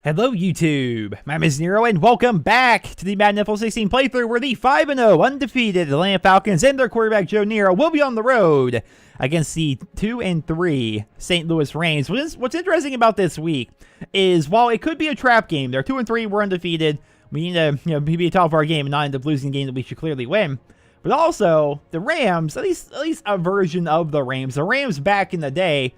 Hello YouTube, my name is Nero and welcome back to the Madden NFL 16 playthrough where the 5-0 undefeated Atlanta Falcons and their quarterback Joe Nero will be on the road against the 2-3 St. Louis Rams. What's interesting about this week is while it could be a trap game, they're 2-3, we're undefeated, we need to be a top of our game and not end up losing a game that we should clearly win. But also, the Rams, at least a version of the Rams back in the day,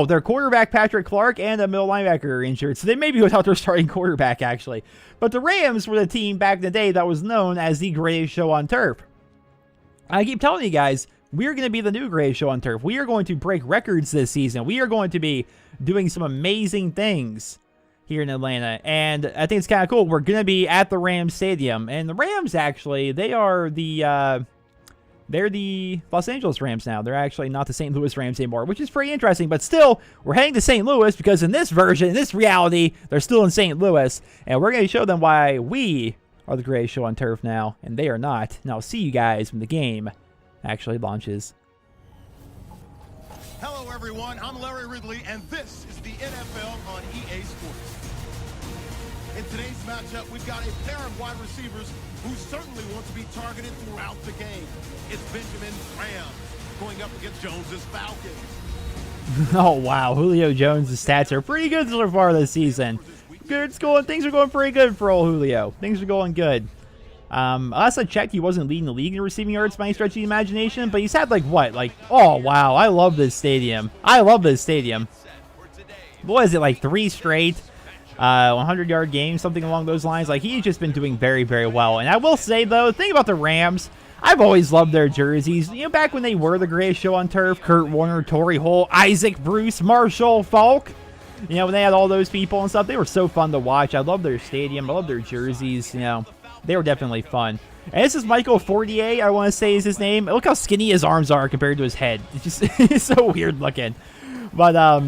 their quarterback Patrick Clark and a middle linebacker are injured, so they may be without their starting quarterback, actually. But the Rams were the team back in the day that was known as the greatest show on turf. I keep telling you guys, we're going to be the new greatest show on turf. We are going to break records this season. We are going to be doing some amazing things here in Atlanta, and I think it's kind of cool. We're going to be at the Rams Stadium, and the Rams, actually, they're the Los Angeles Rams now. They're actually not the St. Louis Rams anymore, which is pretty interesting. But still, we're heading to St. Louis because in this version, in this reality, they're still in St. Louis. And we're going to show them why we are the greatest show on turf now, and they are not. And I'll see you guys when the game actually launches. Hello, everyone. I'm Larry Ridley, and this is the NFL on EA Sports. In today's matchup, we've got a pair of wide receivers who certainly want to be targeted throughout the game. It's Benjamin Graham going up against Jones's Falcons. Oh, wow. Julio Jones' stats are pretty good so far this season. Things are going pretty good for old Julio. Things are going good. Last I checked, he wasn't leading the league in receiving yards by any stretch of the imagination, but he's had oh, wow. I love this stadium. What is it, 3 straight 100-yard games, something along those lines? He's just been doing very, very well. And I will say, though, the thing about the Rams, I've always loved their jerseys. Back when they were the greatest show on turf, Kurt Warner, Torrey Holt, Isaac Bruce, Marshall Faulk, when they had all those people and stuff, they were so fun to watch. I love their stadium. I love their jerseys. They were definitely fun. And this is Michael Fortier, I want to say is his name. Look how skinny his arms are compared to his head. It's just it's so weird looking. But,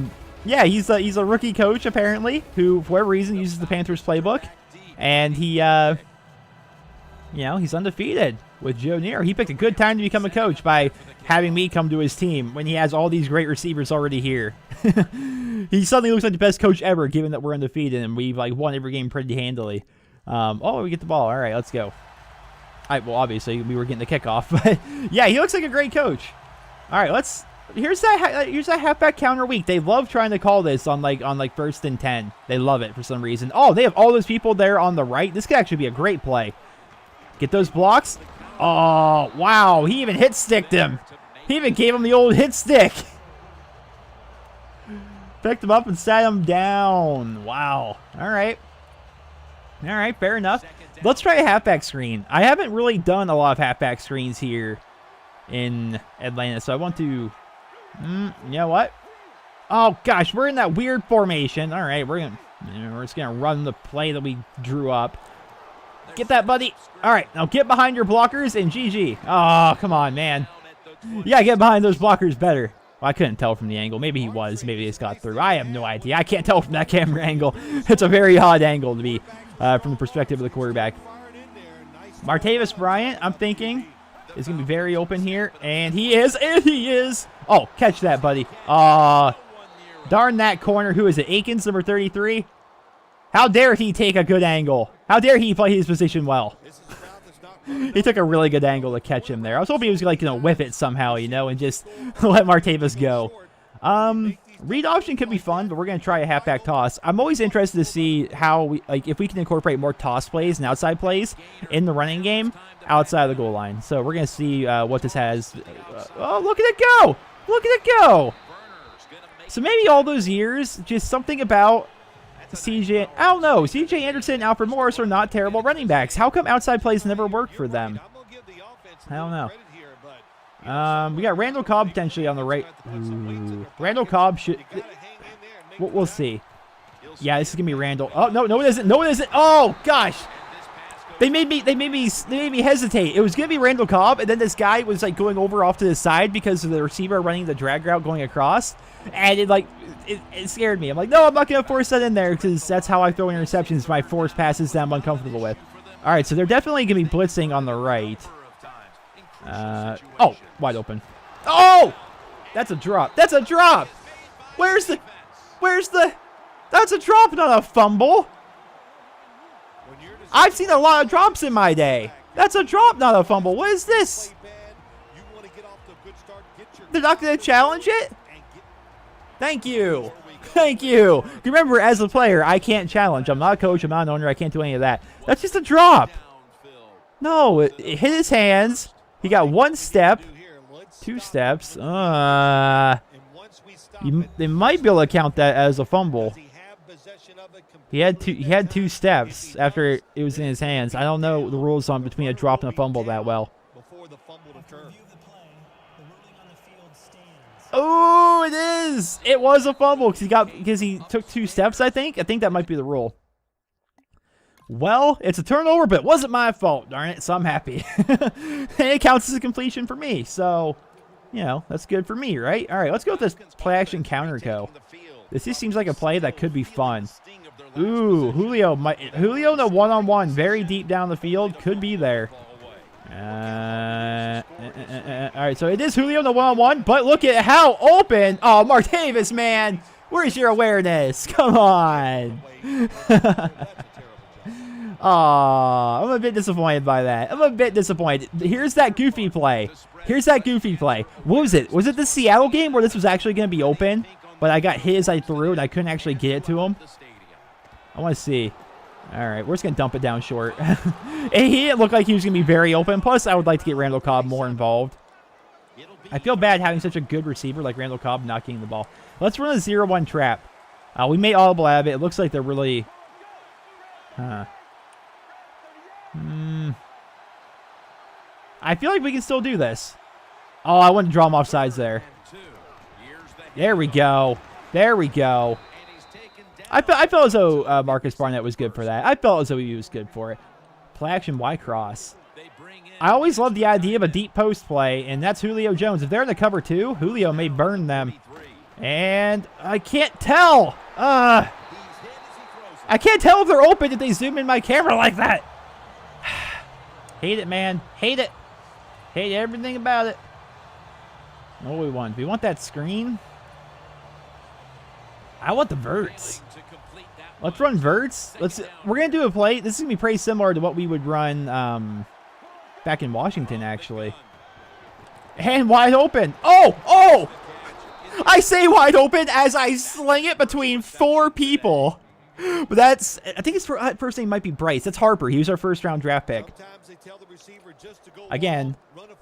yeah, he's a rookie coach, apparently, who, for whatever reason, uses the Panthers playbook. And he, he's undefeated with Joe Nero. He picked a good time to become a coach by having me come to his team when he has all these great receivers already here. He suddenly looks like the best coach ever, given that we're undefeated and we've, won every game pretty handily. We get the ball. All right, let's go. All right, well, obviously, we were getting the kickoff. But, yeah, he looks like a great coach. All right, here's that halfback counter week. They love trying to call this on 1st and 10. They love it for some reason. Oh, they have all those people there on the right. This could actually be a great play. Get those blocks. Oh, wow. He even hit sticked him. He even gave him the old hit stick. Picked him up and sat him down. Wow. All right. All right, fair enough. Let's try a halfback screen. I haven't really done a lot of halfback screens here in Atlanta, so I want to... you know what? Oh, gosh, we're in that weird formation. All right, we're just going to run the play that we drew up. Get that, buddy. All right, now get behind your blockers and GG. Oh, come on, man. Yeah, get behind those blockers better. Well, I couldn't tell from the angle. Maybe he was. Maybe he just got through. I have no idea. I can't tell from that camera angle. It's a very odd angle to be from the perspective of the quarterback. Martavis Bryant, I'm thinking, is going to be very open here. And he is. Oh, catch that, buddy. Darn that corner. Who is it? Akins, number 33? How dare he take a good angle? How dare he play his position well? He took a really good angle to catch him there. I was hoping he was going to whip it somehow, and just let Martavis go. Read option could be fun, but we're going to try a halfback toss. I'm always interested to see how if we can incorporate more toss plays and outside plays in the running game outside of the goal line. So we're going to see what this has. Oh, look at it go! Look at it go! So maybe all those years, just something about CJ, I don't know. CJ Anderson and Alfred Morris are not terrible running backs. How come outside plays never work for them? I don't know. We got Randall Cobb potentially on the right. Ooh. Randall Cobb should... We'll see. Yeah, this is going to be Randall. Oh, no, it isn't. No, it isn't. Oh, gosh. They made me hesitate. It was going to be Randall Cobb, and then this guy was going over off to the side because of the receiver running the drag route going across, and it scared me. I'm like, no, I'm not going to force that in there because that's how I throw interceptions. My force passes that I'm uncomfortable with. All right, so they're definitely going to be blitzing on the right. Oh, wide open. Oh, that's a drop. That's a drop. Where's the? That's a drop, not a fumble. I've seen a lot of drops in my day. That's a drop, not a fumble. What is this? They're not going to challenge it? Thank you. Thank you. Remember, as a player, I can't challenge. I'm not a coach. I'm not an owner. I can't do any of that. That's just a drop. No, it hit his hands. He got 1 step. 2 steps. They might be able to count that as a fumble. He had 2 steps after it was in his hands. I don't know the rules on between a drop and a fumble that well. Oh, it is. It was a fumble because he took 2 steps. I think that might be the rule. Well, it's a turnover, but it wasn't my fault. Darn it, so I'm happy. And it counts as a completion for me. So, you know, that's good for me, right? All right, let's go with this play action counter go. This just seems like a play that could be fun. Ooh, Julio in a one-on-one, very deep down the field, could be there. All right, so it is Julio in the one-on-one, but look at how open. Oh, Martavis, man, where's your awareness? Come on. Aw, I'm a bit disappointed by that. I'm a bit disappointed. Here's that goofy play. Here's that goofy play. What was it? Was it the Seattle game where this was actually going to be open, but I got hit as I threw and I couldn't actually get it to him? I want to see. All right, we're just going to dump it down short. And he didn't look like he was going to be very open. Plus, I would like to get Randall Cobb more involved. I feel bad having such a good receiver like Randall Cobb not getting the ball. Let's run a 0-1 trap. We made audible out of it. It looks like they're really... I feel like we can still do this. Oh, I want to draw him off sides there. There we go. There we go. I felt as though Marcus Barnett was good for that. I felt as though he was good for it. Play action Y cross. I always love the idea of a deep post play, and that's Julio Jones. If they're in the cover 2, Julio may burn them. And I can't tell. I can't tell if they're open if they zoom in my camera like that. Hate it, man. Hate it. Hate everything about it. What do we want? Do we want that screen? I want the verts. Let's run verts. We're gonna do a play. This is gonna be pretty similar to what we would run back in Washington, actually. And wide open. Oh! I say wide open as I sling it between 4 people. But that's, I think his first name might be Bryce. That's Harper. He was our first-round draft pick. Again,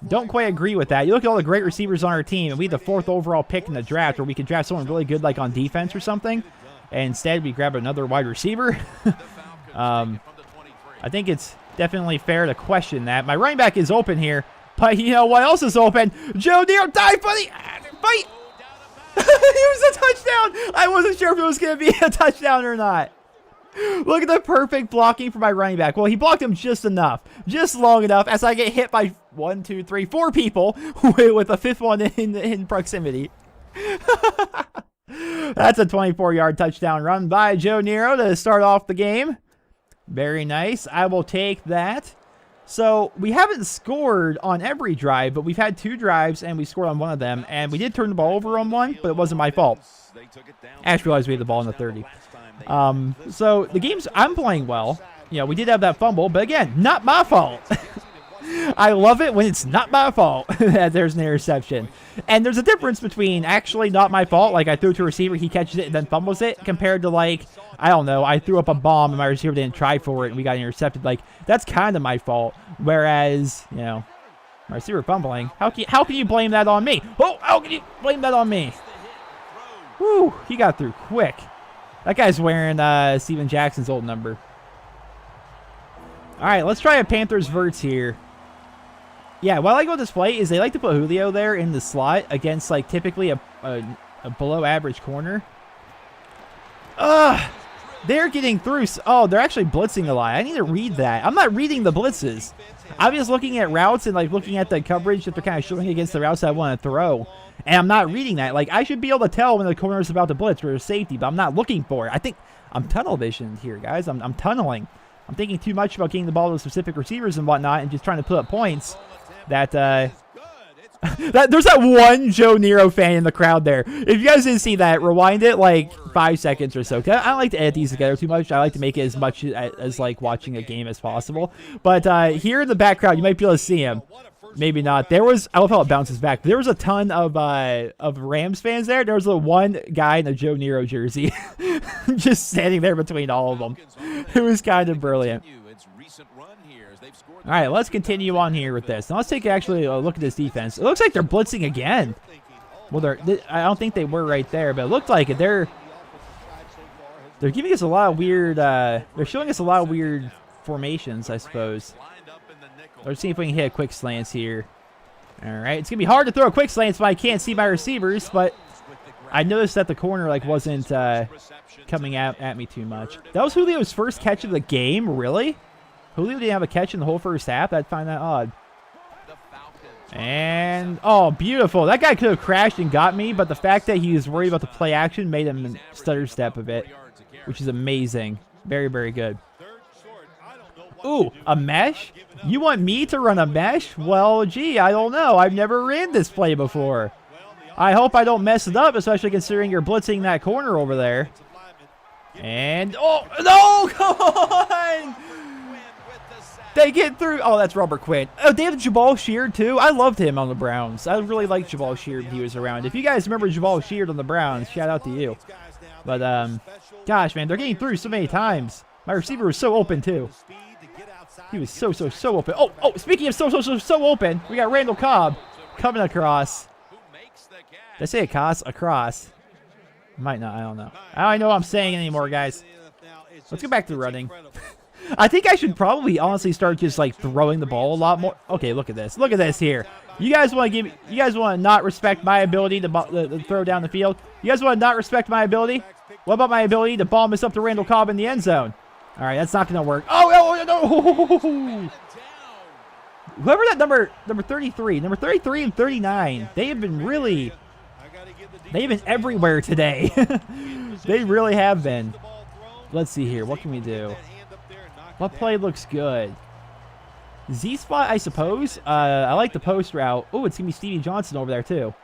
don't quite agree with that. You look at all the great receivers on our team, and we had the 4th overall pick in the draft where we could draft someone really good like on defense or something. And instead, we grab another wide receiver. I think it's definitely fair to question that. My running back is open here, but you know what else is open? Joe Nero, dive, buddy! Fight! It was a touchdown! I wasn't sure if it was going to be a touchdown or not. Look at the perfect blocking for my running back. Well, he blocked him just enough. Just long enough as I get hit by 1, 2, 3, 4 people with a 5th one in proximity. That's a 24-yard touchdown run by Joe Nero to start off the game. Very nice. I will take that. So we haven't scored on every drive, but we've had 2 drives, and we scored on one of them. And we did turn the ball over on one, but it wasn't my fault. I just realized we had the ball in the 30. So the games, I'm playing well. You know, we did have that fumble, but again, not my fault. I love it when it's not my fault that there's an interception. And there's a difference between actually not my fault, like I threw it to a receiver, he catches it and then fumbles it, compared to like, I don't know, I threw up a bomb and my receiver didn't try for it and we got intercepted. Like, that's kind of my fault. Whereas, you know, my receiver fumbling, how can you blame that on me? Oh, how can you blame that on me? Whew, he got through quick. That guy's wearing Steven Jackson's old number. All right, let's try a Panthers verts here. Yeah, what I like about this play is they like to put Julio there in the slot against, like, typically a below-average corner. They're getting through. Oh, they're actually blitzing a lot. I need to read that. I'm not reading the blitzes. I'm just looking at routes and, like, looking at the coverage that they're kind of showing against the routes that I want to throw. And I'm not reading that. Like, I should be able to tell when the corner is about to blitz or safety, but I'm not looking for it. I think I'm tunnel vision here, guys. I'm tunneling. I'm thinking too much about getting the ball to specific receivers and whatnot and just trying to put up points that There's that one Joe Nero fan in the crowd there. If you guys didn't see that, rewind it like 5 seconds or so. I don't like to edit these together too much. I like to make it as much as like watching a game as possible. But here in the background, you might be able to see him. Maybe not. I love how it bounces back. There was a ton of Rams fans there. There was the one guy in a Joe Nero jersey just standing there between all of them. It was kind of brilliant. All right, let's continue on here with this. Now let's take actually a look at this defense. It looks like they're blitzing again. Well, I don't think they were right there, but it looked like it. They're giving us a lot of weird. They're showing us a lot of weird formations, I suppose. Let's see if we can hit a quick slants here. All right, it's gonna be hard to throw a quick slants if I can't see my receivers, but I noticed that the corner like wasn't coming at me too much. That was Julio's first catch of the game, really? Julio didn't have a catch in the whole first half. I'd find that odd. And, oh, beautiful. That guy could have crashed and got me, but the fact that he was worried about the play action made him stutter step a bit, which is amazing. Very, very good. Ooh, a mesh? You want me to run a mesh? Well, gee, I don't know. I've never ran this play before. I hope I don't mess it up, especially considering you're blitzing that corner over there. And, oh, no, come on! They get through. Oh, that's Robert Quinn. Oh, they have Jabal Sheard, too. I loved him on the Browns. I really liked Jabal Sheard when he was around. If you guys remember Jabal Sheard on the Browns, shout out to you. But, gosh, man, they're getting through so many times. My receiver was so open, too. He was so open. Oh, speaking of so open, we got Randall Cobb coming across. Did I say across? Might not. I don't know. I don't know what I'm saying anymore, guys. Let's get back to running. I think I should probably honestly start just like throwing the ball a lot more. Okay, look at this. Look at this here. You guys want to not respect my ability to throw down the field? You guys want to not respect my ability? What about my ability to bomb this up to Randall Cobb in the end zone? All right, that's not going to work. Oh, no. Whoever that number 33 and 39, they have been everywhere today. They really have been. Let's see here. What can we do? What play looks good? Z-spot, I suppose. I like the post route. Oh, it's going to be Stevie Johnson over there, too.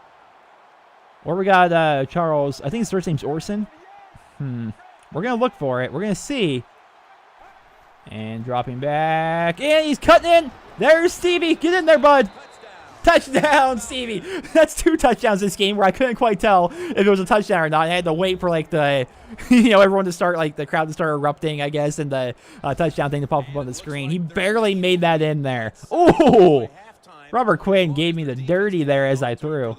Or we got Charles. I think his first name's Orson. We're going to look for it. We're going to see. And dropping back. And he's cutting in. There's Stevie. Get in there, bud. Touchdown, Stevie. That's 2 touchdowns this game where I couldn't quite tell if it was a touchdown or not. I had to wait for like the, everyone to start, like the crowd to start erupting, I guess, and the touchdown thing to pop up on the screen. He barely made that in there. Oh, Robert Quinn gave me the dirty there as I threw.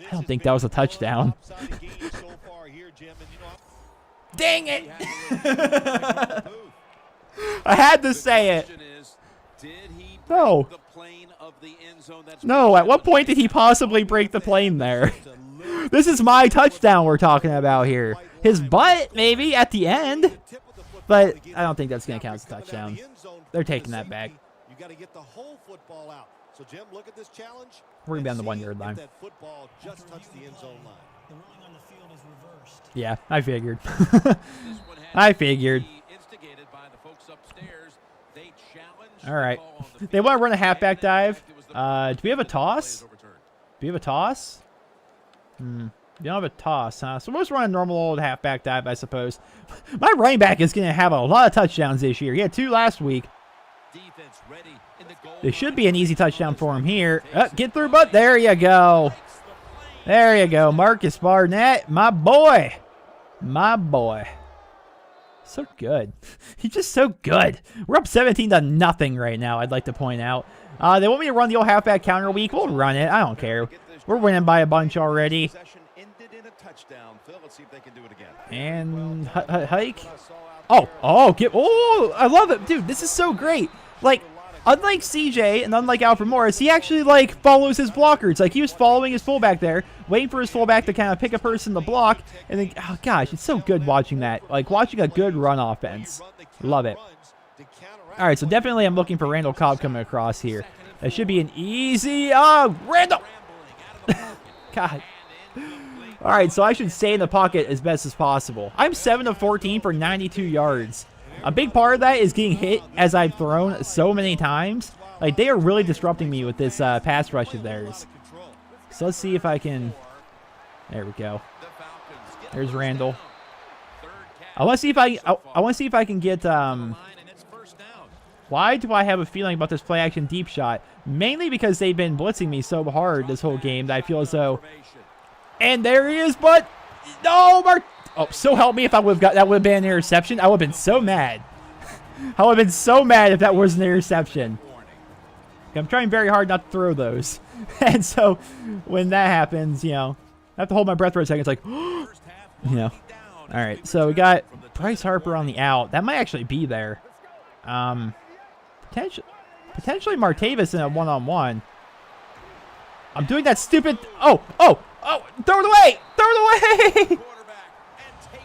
I don't think that was a touchdown. Dang it. I had to say it. No. No, at what point did he possibly break the plane there? This is my touchdown we're talking about here. His butt, maybe, at the end. But I don't think that's going to count as a touchdown. They're taking that back. We're going to be on the 1-yard line. Yeah, I figured. I figured. All right. They want to run a halfback dive. Do we have a toss? Do we have a toss? We don't have a toss, huh? So we'll just run a normal old halfback dive, I suppose. My running back is going to have a lot of touchdowns this year. He had 2 last week. There should be an easy touchdown for him here. Get through, but there you go. There you go. Marcus Barnett, my boy. My boy. So good. He's just so good. We're up 17-0 right now, I'd like to point out. They want me to run the old halfback counter week. We'll run it. I don't care. We're winning by a bunch already. And hike. Oh, I love it. Dude, this is so great. Like, unlike CJ and unlike Alfred Morris, he actually, like, follows his blockers. Like, he was following his fullback there, waiting for his fullback to kind of pick a person to block. And then, oh, gosh, it's so good watching that. Like, watching a good run offense. Love it. All right, so definitely I'm looking for Randall Cobb coming across here. That should be an easy... Oh, Randall! God. All right, so I should stay in the pocket as best as possible. I'm 7 of 14 for 92 yards. A big part of that is getting hit as I've thrown so many times. Like, they are really disrupting me with this pass rush of theirs. So let's see if I can... There we go. There's Randall. I want to see if I want to see if I can get... Why do I have a feeling about this play-action deep shot? Mainly because they've been blitzing me so hard this whole game that I feel as though... And there he is, but... No, Mark... Oh, so help me if I would have got... That would have been an interception. I would have been so mad. I would have been so mad if that was an interception. I'm trying very hard not to throw those. And so, when that happens, you know... I have to hold my breath for a second. It's like... you know... Alright, so we got Bryce Harper on the out. That might actually be there. Potentially Martavis in a one-on-one. I'm doing that stupid... Oh! Throw it away! Throw it away!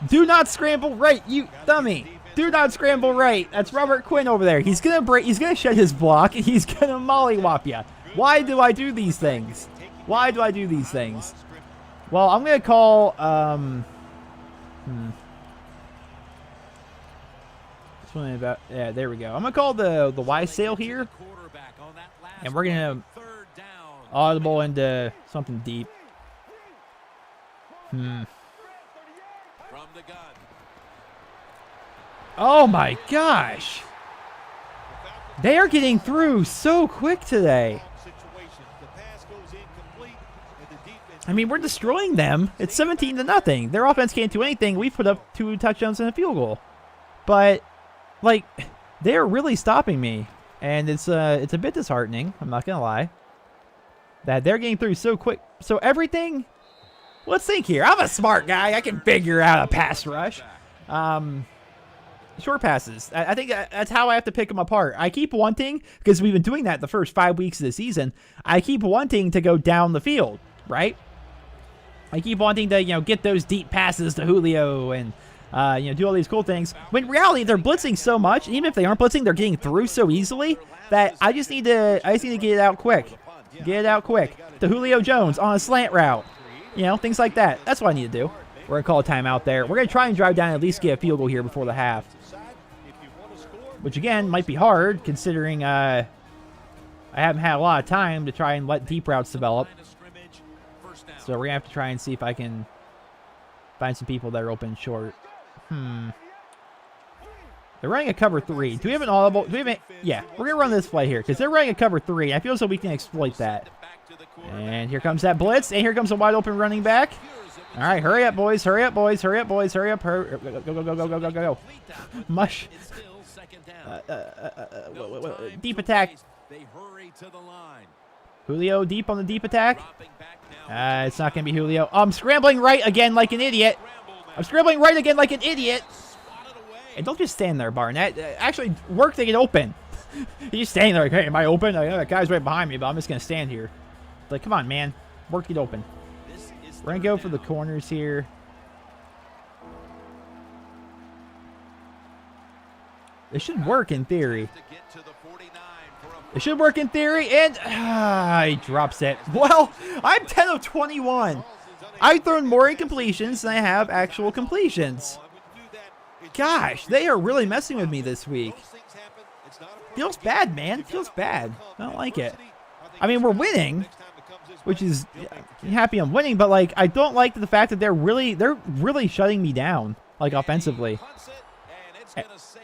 Do not scramble right, you dummy. Do not scramble right. That's Robert Quinn over there. He's gonna shed his block. He's gonna mollywop you. Why do I do these things? Why do I do these things? Well, I'm gonna call... This one about... Yeah, there we go. I'm gonna call the Y sail here. And we're gonna audible into something deep. Oh my gosh. They are getting through so quick today. I mean, we're destroying them. It's 17-0. Their offense can't do anything. We put up 2 touchdowns and a field goal. But, like, they're really stopping me. And it's a bit disheartening, I'm not going to lie, that they're getting through so quick. So everything, let's think here. I'm a smart guy. I can figure out a pass rush. Short passes. I think that's how I have to pick them apart. I keep wanting, because we've been doing that the first 5 weeks of the season, I keep wanting to go down the field, right? I keep wanting to, you know, get those deep passes to Julio and, you know, do all these cool things. When in reality, they're blitzing so much, even if they aren't blitzing, they're getting through so easily that I just need to get it out quick. Get it out quick. To Julio Jones on a slant route. You know, things like that. That's what I need to do. We're going to call a timeout there. We're going to try and drive down and at least get a field goal here before the half. Which, again, might be hard considering I haven't had a lot of time to try and let deep routes develop. So we're going to have to try and see if I can find some people that are open short. They're running a cover 3. Do we have an audible? Do we have a, yeah, we're going to run this play here because they're running a cover 3. I feel as though we can exploit that. And here comes that blitz. And here comes a wide open running back. All right, hurry up, boys. Hurry up, boys. Hurry up, boys. Hurry up. Hurry, go. Mush. Deep attack. Julio deep on the deep attack. It's not going to be Julio. I'm scrambling right again like an idiot. And don't just stand there, Barnett. Actually, work to get open. You're just standing there like, hey, am I open? That guy's right behind me, but I'm just going to stand here. Like, come on, man. Work to get open. We're going to go for the corners here. It should work in theory. It should work in theory, and he drops it. Well, I'm 10 of 21. I've thrown more incompletions than I have actual completions. Gosh, they are really messing with me this week. Feels bad, man. Feels bad. I don't like it. I mean, we're winning, which is happy I'm winning, but like I don't like the fact that they're really shutting me down, like offensively.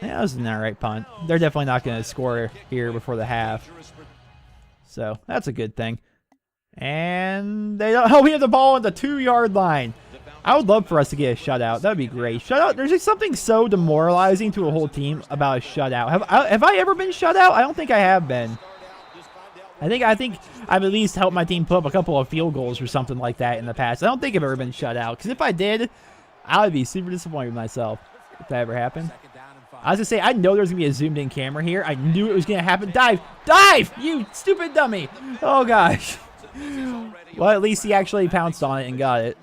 Yeah, that was an alright punt. They're definitely not going to score here before the half. So, that's a good thing. And they don't... Oh, we have the ball on the 2-yard line. I would love for us to get a shutout. That would be great. Shutout, there's just something so demoralizing to a whole team about a shutout. Have I ever been shut out? I don't think I have been. I think I've at least helped my team put up a couple of field goals or something like that in the past. I don't think I've ever been shut out. Because if I did, I would be super disappointed with myself if that ever happened. I was going to say, I know there's going to be a zoomed-in camera here. I knew it was going to happen. Dive! Dive! You stupid dummy! Oh, gosh. Well, at least he actually pounced on it and got it.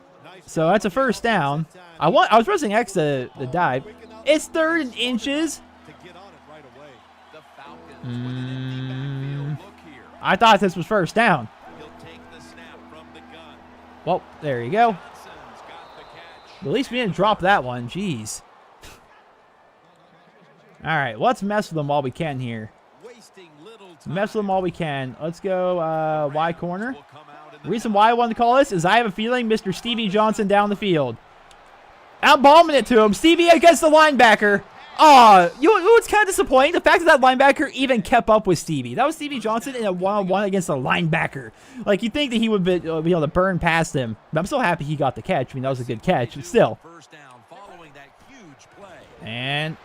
So that's a first down. I was pressing X to dive. It's 3rd and inches. I thought this was first down. Well, there you go. At least we didn't drop that one. Jeez. All right, let's mess with them while we can here. Mess with them all we can. Let's go Y corner. The reason why I wanted to call this is I have a feeling Mr. Stevie Johnson down the field. Outbombing it to him. Stevie against the linebacker. Oh, you know what's kind of disappointing? The fact that linebacker even kept up with Stevie. That was Stevie Johnson in a one-on-one against a linebacker. Like, you'd think that he would be able to burn past him. But I'm so happy he got the catch. I mean, that was a good catch, but still. And...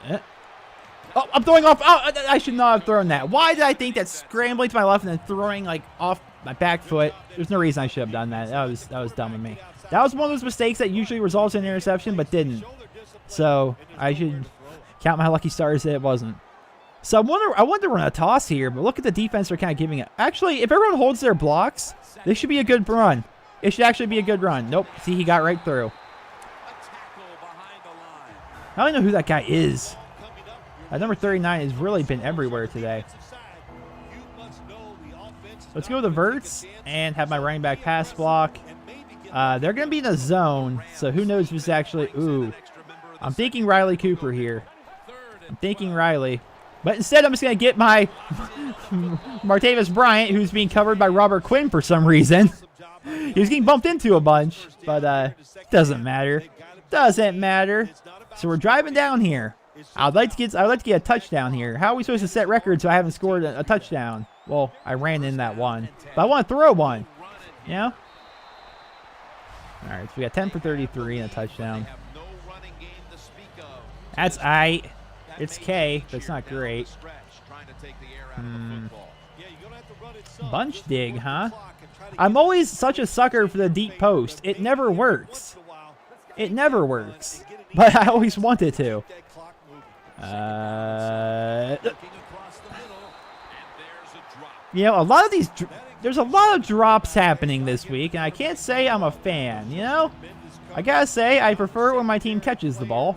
oh, I'm throwing off. Oh, I should not have thrown that. Why did I think that scrambling to my left and then throwing, like, off my back foot? There's no reason I should have done that. That was dumb of me. That was one of those mistakes that usually results in an interception, but didn't. So, I should... count my lucky stars that it wasn't. So I wonder to run a toss here, but look at the defense they're kind of giving it. Actually, if everyone holds their blocks, this should be a good run. It should actually be a good run. Nope. See, he got right through. I don't know who that guy is. Number 39 has really been everywhere today. Let's go with the verts and have my running back pass block. They're going to be in a zone, so who knows if it's actually... Ooh. I'm thinking Riley Cooper here. I'm thinking Riley. But instead, I'm just going to get my Martavis Bryant, who's being covered by Robert Quinn for some reason. He was getting bumped into a bunch, but doesn't matter. Doesn't matter. So we're driving down here. I'd like to get a touchdown here. How are we supposed to set records so I haven't scored a touchdown? Well, I ran in that one. But I want to throw one. You know? All right, so we got 10 for 33 and a touchdown. That's I. It's K, but it's not great. Bunch dig, huh? I'm always such a sucker for the deep post. It never works. It never works. But I always want it to. You know, a lot of these... There's a lot of drops happening this week, and I can't say I'm a fan, you know? I gotta say, I prefer it when my team catches the ball.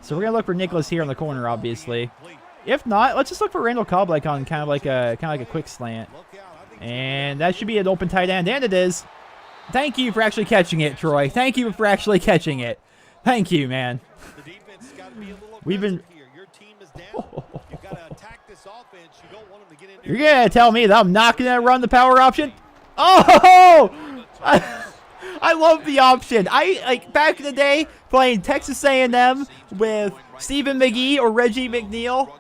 So we're gonna look for Nicholas here on the corner, obviously. If not, let's just look for Randall Cobb like on kind of like a quick slant. And that should be an open tight end, and it is. Thank you for actually catching it, Troy. Thank you for actually catching it. Thank you, man. We've been... You're gonna tell me that I'm not gonna run the power option? Oh! I love the option. Like back in the day playing Texas A&M with Stephen McGee or Reggie McNeil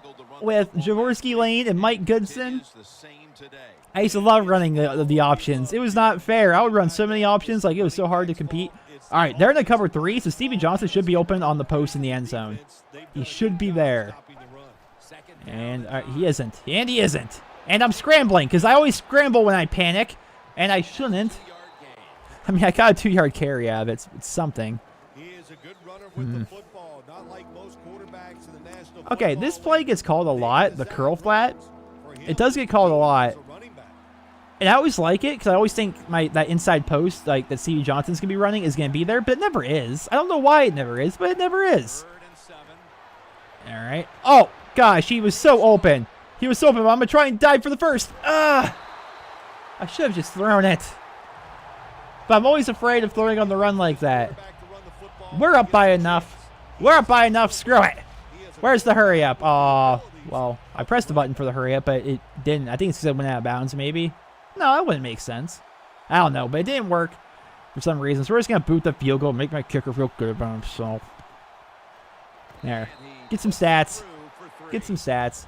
with Jaworski Lane and Mike Goodson. I used to love running the options. It was not fair. I would run so many options, like it was so hard to compete. All right, they're in the cover 3, so Stevie Johnson should be open on the post in the end zone. He should be there. And he isn't. And he isn't. And I'm scrambling, because I always scramble when I panic, and I shouldn't. I mean, I got a 2-yard carry out of it. It's something. Okay, this play gets called a lot, the curl flat. It does get called a lot. And I always like it, because I always think that inside post, like that Stevie Johnson's going to be running, is going to be there, but it never is. I don't know why it never is, but it never is. All right. Oh, gosh, he was so open. He was so open, but I'm going to try and dive for the first. I should have just thrown it. But I'm always afraid of throwing on the run like that. We're up by enough. We're up by enough. Screw it. Where's the hurry up? Oh, well, I pressed the button for the hurry up, but it didn't. I think it's because it went out of bounds, maybe. No, that wouldn't make sense. I don't know, but it didn't work for some reason. So we're just going to boot the field goal and make my kicker feel good about himself. There. Get some stats. Get some stats.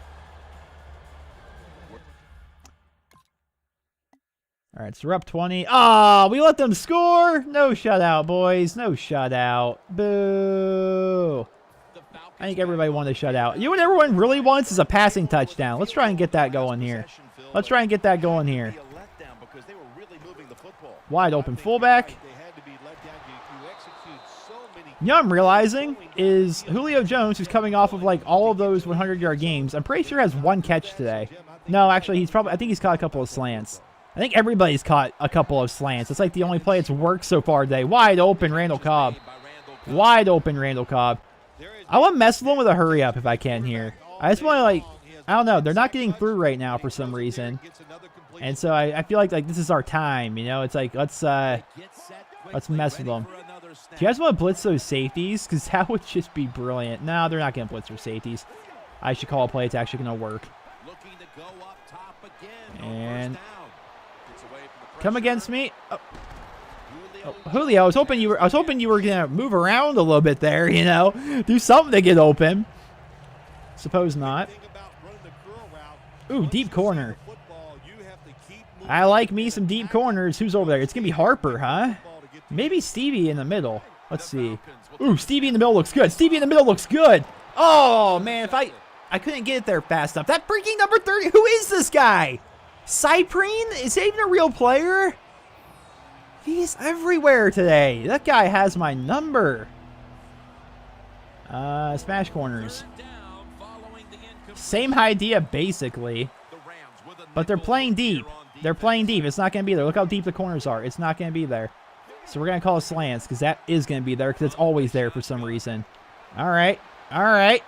All right, so we're up 20. Oh, we let them score. No shutout, boys. No shutout. Boo. I think everybody wanted a shutout. You know what everyone really wants is a passing touchdown. Let's try and get that going here. Let's try and get that going here. Wide open fullback. You know what I'm realizing is Julio Jones, who's coming off of like all of those 100-yard games, I'm pretty sure has 1 catch today. No, actually, I think he's caught a couple of slants. I think everybody's caught a couple of slants. It's like the only play that's worked so far today. Wide open, Randall Cobb. Wide open, Randall Cobb. I want to mess with them with a hurry up if I can here. I just want to, like, I don't know. They're not getting through right now for some reason. And so I feel like this is our time, you know? It's like, let's mess with them. Do you guys want to blitz those safeties? Because that would just be brilliant. No, they're not going to blitz their safeties. I should call a play. It's actually going to work. And come against me. Oh. Oh, Julio, I was hoping you were gonna move around a little bit there, you know, do something to get open. Suppose not. Ooh, deep corner. I like me some deep corners. Who's over there? It's gonna be Harper, huh? Maybe Stevie in the middle. Let's see. Ooh, Stevie in the middle looks good. Stevie in the middle looks good. Oh man, if I couldn't get it there fast enough. That freaking number 30. Who is this guy? Cyprine? Is he even a real player? He's everywhere today. That guy has my number. Smash corners. Same idea, basically. But they're playing deep. They're playing deep. It's not going to be there. Look how deep the corners are. It's not going to be there. So we're going to call it slants because that is going to be there because it's always there for some reason. All right. All right.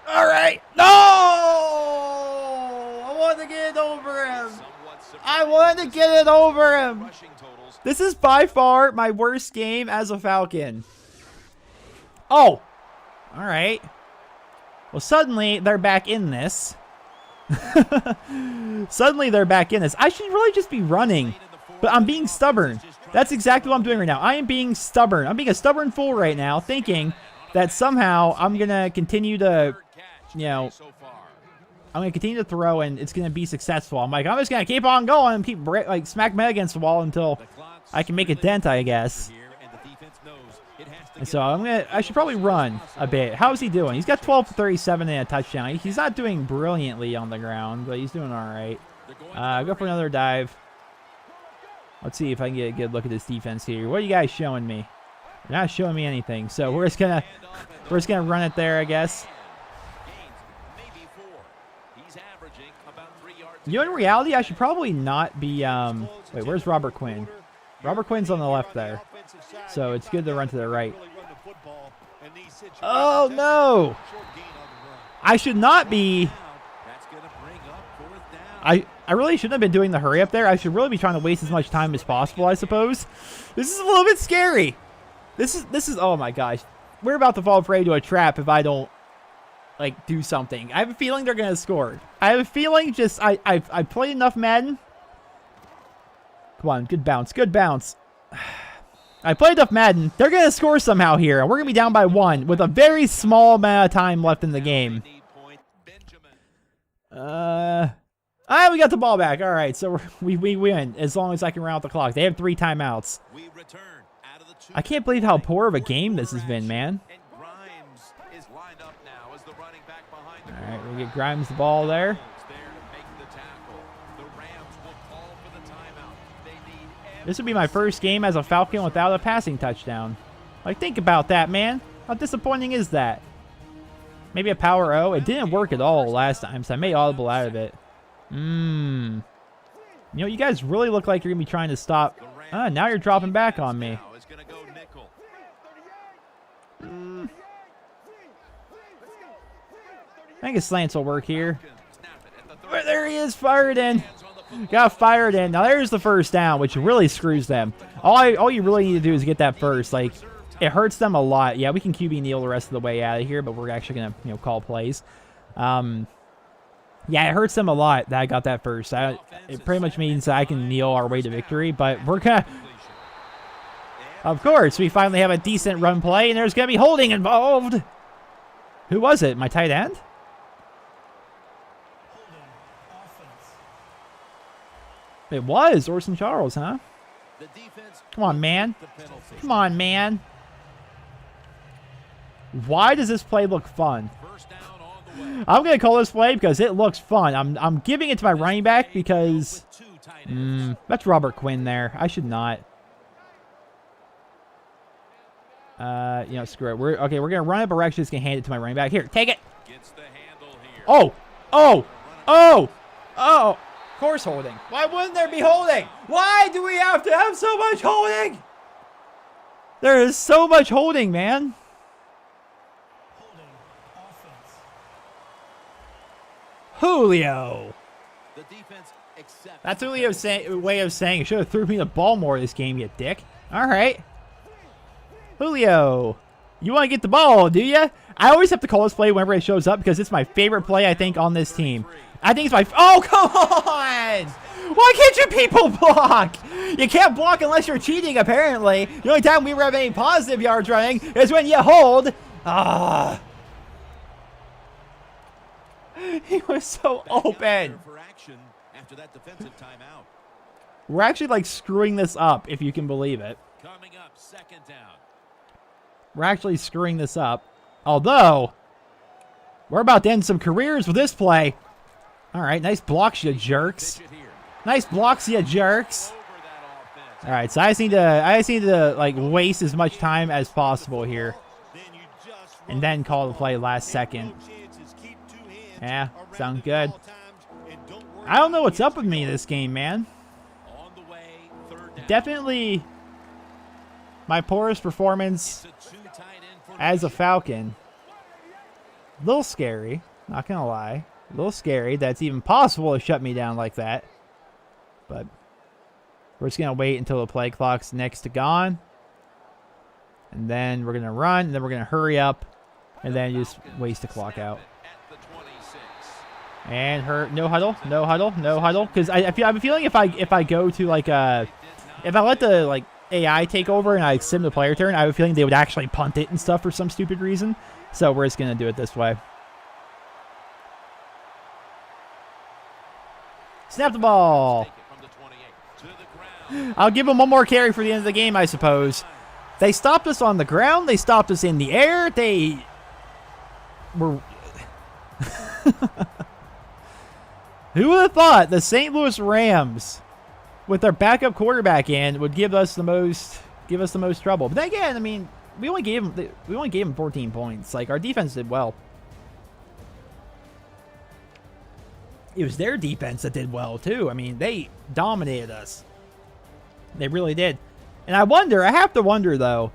All right. No! I wanted to get it over him. I wanted to get it over him. This is by far my worst game as a Falcon. Oh. All right. Well, suddenly they're back in this. Suddenly they're back in this. I should really just be running. But I'm being stubborn. That's exactly what I'm doing right now. I am being stubborn. I'm being a stubborn fool right now, thinking that somehow I'm going to continue to, you know, I'm going to continue to throw and it's going to be successful. I'm like, I'm just going to keep on going and keep, like, smack my head against the wall until I can make a dent, I guess. And so I should probably run a bit. How is he doing? He's got 12 for 37 and a touchdown. He's not doing brilliantly on the ground, but he's doing all right. Go for another dive. Let's see if I can get a good look at this defense here. What are you guys showing me? You're not showing me anything. So we're just gonna run it there, I guess. You know, in reality, I should probably not be. Wait, where's Robert Quinn? Robert Quinn's on the left there. So it's good to run to the right. Oh, no. I should not be. I really shouldn't have been doing the hurry up there. I should really be trying to waste as much time as possible, I suppose. This is a little bit scary. This is, oh my gosh. We're about to fall prey to a trap if I don't, like, do something. I have a feeling they're going to score. I have a feeling just, I've played enough Madden. Come on, good bounce, good bounce. I played enough Madden. They're going to score somehow here. And we're going to be down by 1 with a very small amount of time left in the game. We got the ball back. All right, so we win as long as I can round out the clock. They have 3 timeouts. I can't believe how poor of a game this has been, man. All right, we'll get Grimes the ball there. This would be my first game as a Falcon without a passing touchdown. Like, think about that, man. How disappointing is that? Maybe a power O. It didn't work at all last time, so I made audible out of it. You know, you guys really look like you're going to be trying to stop. Now you're dropping back on me. I think a slants will work here. There he is, fired in. Got fired in. Now there's the first down, which really screws them. All you really need to do is get that first. Like, it hurts them a lot. Yeah, we can QB kneel the rest of the way out of here, but we're actually going to, you know, call plays. Yeah, it hurts them a lot that I got that first. It pretty much means that I can kneel our way to victory, but we're going to... Of course, we finally have a decent run play, and there's going to be holding involved. Who was it? My tight end? It was Orson Charles, huh? Come on, man. Come on, man. Why does this play look fun? I'm going to call this play because it looks fun. I'm giving it to my running back because... that's Robert Quinn there. I should not. You know, screw it. We're going to run it, but we're actually just going to hand it to my running back. Here, take it. Oh. Oh. Oh. Oh. Of course holding. Why wouldn't there be holding? Why do we have to have so much holding? There is so much holding, man. Julio. That's Julio's way of saying you should have threw me the ball more this game, you dick. All right. Julio. You want to get the ball, do you? I always have to call this play whenever it shows up because it's my favorite play, I think, on this team. I think it's my... Oh, come on! Why can't you people block? You can't block unless you're cheating, apparently. The only time we ever have any positive yards running is when you hold. Ah. He was so open. We're actually, like, screwing this up, if you can believe it. Coming up, second down. We're actually screwing this up. Although, we're about to end some careers with this play. All right, nice blocks, you jerks. Nice blocks, you jerks. All right, so I just need to like waste as much time as possible here, and then call the play last second. Yeah, sounds good. I don't know what's up with me this game, man. Definitely my poorest performance as a Falcon. A little scary, not gonna lie. A little scary that it's even possible to shut me down like that. But we're just gonna wait until the play clock's next to gone. And then we're gonna run, and then we're gonna hurry up, and then just waste the clock out. And no huddle, no huddle, no huddle. Because I'm feeling if I go to like if I let the like AI take over and I sim the player turn, I have a feeling they would actually punt it and stuff for some stupid reason. So we're just gonna do it this way. Snap the ball. I'll give them one more carry for the end of the game, I suppose. They stopped us on the ground. They stopped us in the air. They were... Who would have thought the St. Louis Rams, with their backup quarterback in, would give us the most trouble? But then again, I mean, we only gave them 14 points. Like, our defense did well. It was their defense that did well, too. I mean, they dominated us. They really did. And I have to wonder, though,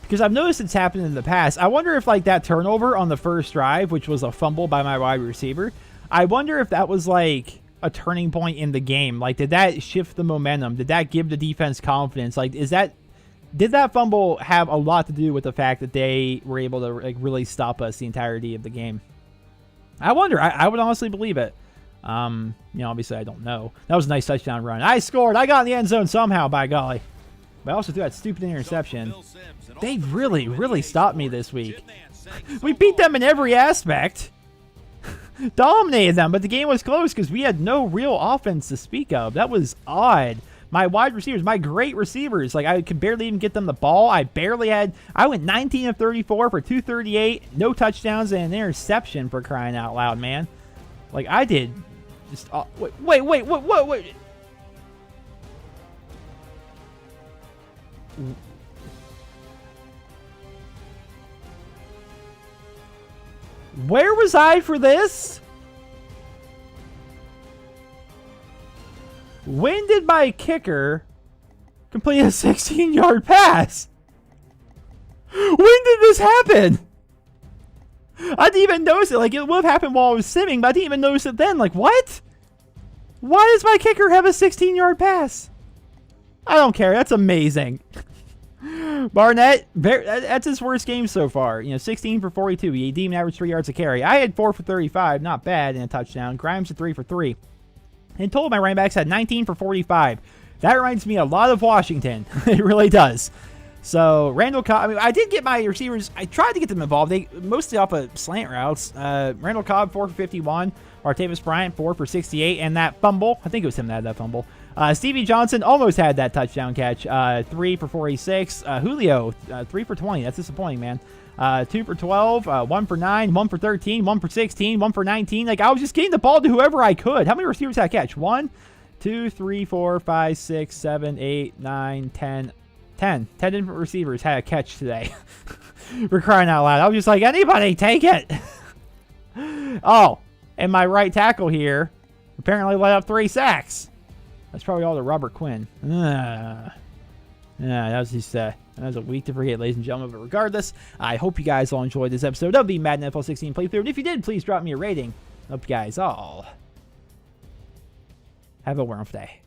because I've noticed it's happened in the past. I wonder if, like, that turnover on the first drive, which was a fumble by my wide receiver, I wonder if that was, like, a turning point in the game. Like, did that shift the momentum? Did that give the defense confidence? Like, did that fumble have a lot to do with the fact that they were able to, like, really stop us the entirety of the game? I wonder. I would honestly believe it. You know, obviously I don't know. That was a nice touchdown run. I scored. I got in the end zone somehow, by golly. But I also threw that stupid interception. They really, really stopped me this week. We beat them in every aspect. Dominated them, but the game was close because we had no real offense to speak of. That was odd. My wide receivers, my great receivers, like I could barely even get them the ball. I went 19 of 34 for 238, no touchdowns and an interception, for crying out loud, man. Like I did. Just wait. Where was I for this? When did my kicker complete a 16-yard pass? When did this happen? I didn't even notice it. Like, it would have happened while I was simming, but I didn't even notice it then. Like, what? Why does my kicker have a 16-yard pass? I don't care. That's amazing. Barnett, that's his worst game so far. You know, 16 for 42. He deemed average 3 yards a carry. I had 4 for 35. Not bad in a touchdown. Grimes had 3 for 3. In total, my running backs had 19 for 45. That reminds me a lot of Washington. It really does. So, Randall Cobb, I mean, I did get my receivers, I tried to get them involved. They mostly off of slant routes. Randall Cobb, 4 for 51. Artavis Bryant, 4 for 68. And that fumble, I think it was him that had that fumble. Stevie Johnson almost had that touchdown catch. 3 for 46. Julio, 3 for 20. That's disappointing, man. 2 for 12. 1 for 9. 1 for 13. 1 for 16. 1 for 19. Like, I was just getting the ball to whoever I could. How many receivers had I catch? 1, 2, 3, 4, 5, 6, 7, 8, 9, 10. 10 different receivers had a catch today. We're crying out loud. I was just like, anybody take it. Oh, and my right tackle here apparently let up 3 sacks. That's probably all to Robert Quinn. Yeah, that was just that was a week to forget, ladies and gentlemen. But regardless, I hope you guys all enjoyed this episode of the Madden NFL 16 playthrough. And if you did, please drop me a rating. Hope you guys all have a wonderful day.